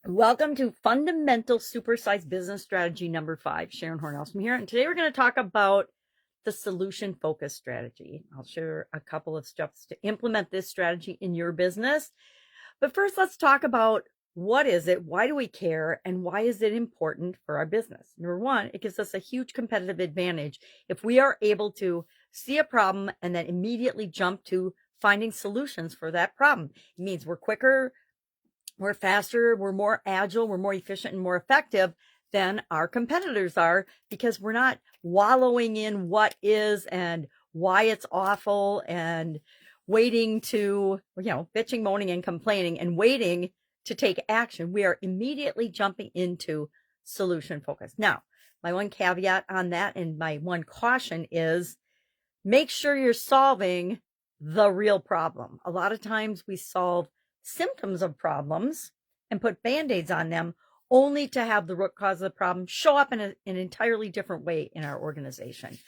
Welcome to Fundamental Supersize Business Strategy number 5. Sharon Horne-Ellstrom here, and today we're going to talk about the solution focused strategy. I'll share a couple of steps to implement this strategy in your business. But first, let's talk about what is it, why do we care, and why is it important for our business? Number one, it gives us a huge competitive advantage if we are able to see a problem and then immediately jump to finding solutions for that problem. It means we're quicker, we're faster, we're more agile, we're more efficient and more effective than our competitors are, because we're not wallowing in what is and why it's awful and waiting to, bitching, moaning, and complaining and waiting to take action. We are immediately jumping into solution focus. Now, my one caveat on that and my one caution is make sure you're solving the real problem. A lot of times we solve symptoms of problems and put band-aids on them only to have the root cause of the problem show up in an entirely different way in our organization.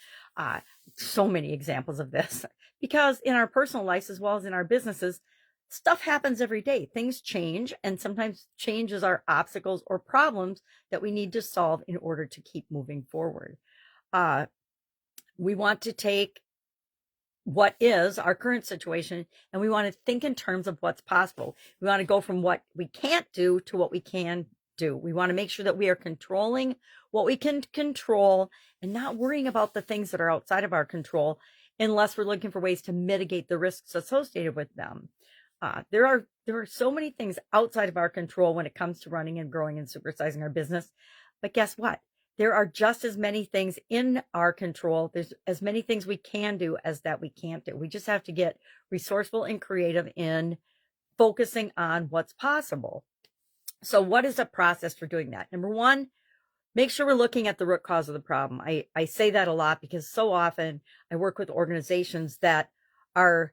So many examples of this, because in our personal lives as well as in our businesses, stuff happens every day. Things change, and sometimes changes are obstacles or problems that we need to solve in order to keep moving forward. We want to take what is our current situation, and we want to think in terms of what's possible. We want to go from what we can't do to what we can do. We want to make sure that we are controlling what we can control and not worrying about the things that are outside of our control, unless we're looking for ways to mitigate the risks associated with them. There are so many things outside of our control when it comes to running and growing and supersizing our business. But guess what? There are just as many things in our control. There's as many things we can do as that we can't do. We just have to get resourceful and creative in focusing on what's possible. So what is a process for doing that? Number one, make sure we're looking at the root cause of the problem. I say that a lot because so often I work with organizations that are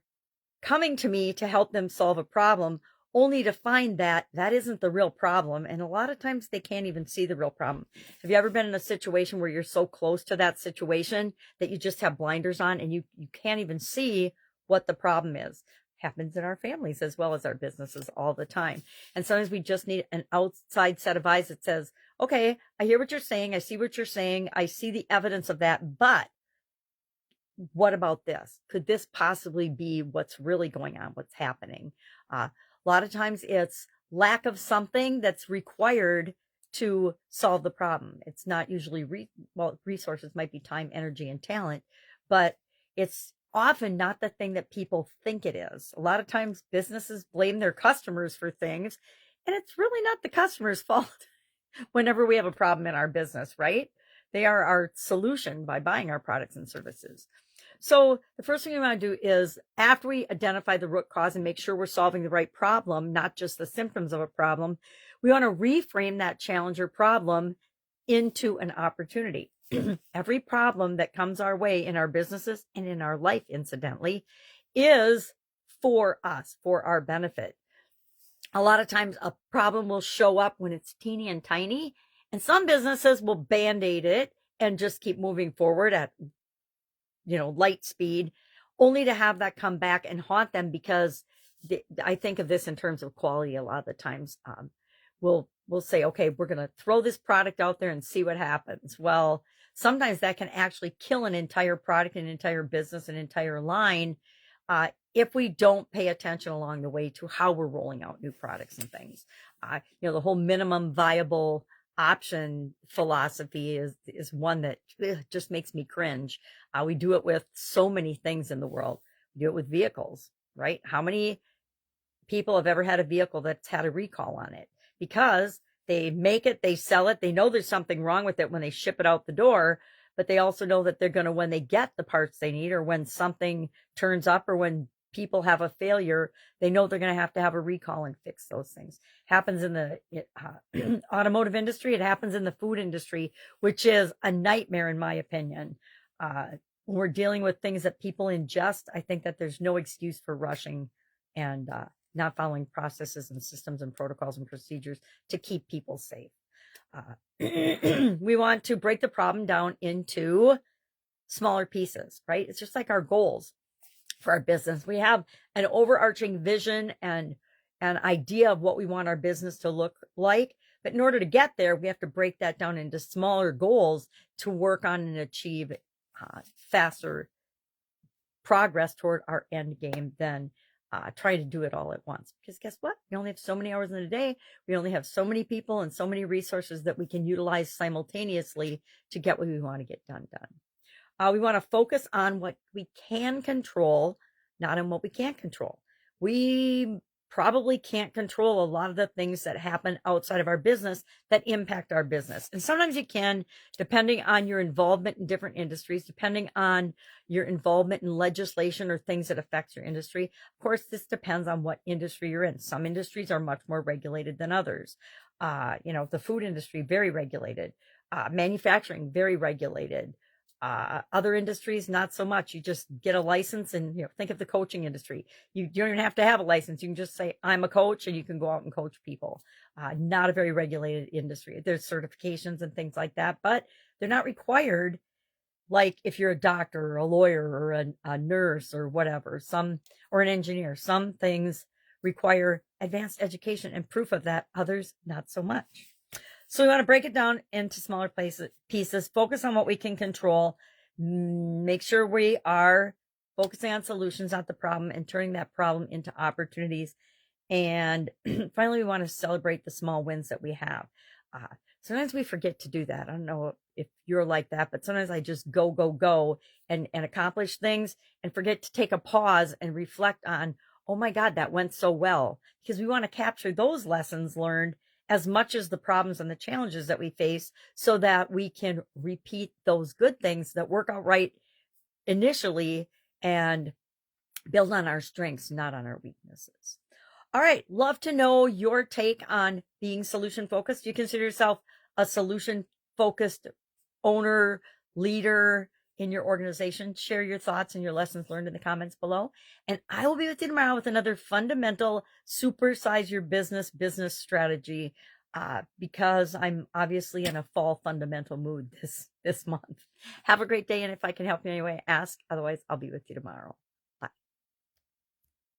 coming to me to help them solve a problem, only to find that that isn't the real problem. And a lot of times they can't even see the real problem. Have you ever been in a situation where you're so close to that situation that you just have blinders on and you can't even see what the problem is? Happens in our families as well as our businesses all the time. And sometimes we just need an outside set of eyes that says, okay, I hear what you're saying. I see what you're saying. I see the evidence of that, but what about this? Could this possibly be what's really going on? What's happening? A lot of times it's lack of something that's required to solve the problem. It's not usually, resources might be time, energy, and talent, but it's often not the thing that people think it is. A lot of times businesses blame their customers for things, and it's really not the customer's fault whenever we have a problem in our business, right? They are our solution by buying our products and services. So the first thing we want to do is, after we identify the root cause and make sure we're solving the right problem, not just the symptoms of a problem, we want to reframe that challenge or problem into an opportunity. Every problem that comes our way in our businesses and in our life, incidentally, is for us, for our benefit. A lot of times a problem will show up when it's teeny and tiny, and some businesses will band-aid it and just keep moving forward at light speed, only to have that come back and haunt them, because I think of this in terms of quality a lot of the times. We'll say, okay, we're going to throw this product out there and see what happens. Well, sometimes that can actually kill an entire product, an entire business, an entire line, if we don't pay attention along the way to how we're rolling out new products and things. The whole minimum viable option philosophy is one that just makes me cringe. We do it with so many things in the world. We do it with vehicles, right? How many people have ever had a vehicle that's had a recall on it? Because they make it, they sell it, they know there's something wrong with it when they ship it out the door, but they also know that they're going to, when they get the parts they need, or when something turns up, or when people have a failure, they know they're going to have a recall and fix those things. Happens in the automotive industry. It happens in the food industry, which is a nightmare in my opinion. When we're dealing with things that people ingest, I think that there's no excuse for rushing and not following processes and systems and protocols and procedures to keep people safe. We want to break the problem down into smaller pieces, right? It's just like our goals for our business. We have an overarching vision and an idea of what we want our business to look like. But in order to get there, we have to break that down into smaller goals to work on and achieve faster progress toward our end game than try to do it all at once. Because guess what? We only have so many hours in a day. We only have so many people and so many resources that we can utilize simultaneously to get what we want to get done. We want to focus on what we can control, not on what we can't control. We probably can't control a lot of the things that happen outside of our business that impact our business. And sometimes you can, depending on your involvement in different industries, depending on your involvement in legislation or things that affect your industry. Of course, this depends on what industry you're in. Some industries are much more regulated than others. The food industry, very regulated. Manufacturing, very regulated. Other industries, not so much. You just get a license and, think of the coaching industry. You don't even have to have a license. You can just say, I'm a coach, and you can go out and coach people. Not a very regulated industry. There's certifications and things like that, but they're not required. Like if you're a doctor or a lawyer or a nurse or whatever, or an engineer, some things require advanced education and proof of that. Others, not so much. So we want to break it down into smaller pieces, focus on what we can control, make sure we are focusing on solutions, not the problem, and turning that problem into opportunities. And finally, we want to celebrate the small wins that we have. Sometimes we forget to do that. I don't know if you're like that, but sometimes I just go and accomplish things and forget to take a pause and reflect on, oh my God, that went so well. Because we want to capture those lessons learned as much as the problems and the challenges that we face, so that we can repeat those good things that work out right initially and build on our strengths, not on our weaknesses. All right. Love to know your take on being solution focused. Do you consider yourself a solution focused owner, leader in your organization? Share your thoughts and your lessons learned in the comments below. And I will be with you tomorrow with another fundamental supersize your business strategy, because I'm obviously in a fall fundamental mood this month. Have a great day. And if I can help you in any way, ask. Otherwise, I'll be with you tomorrow.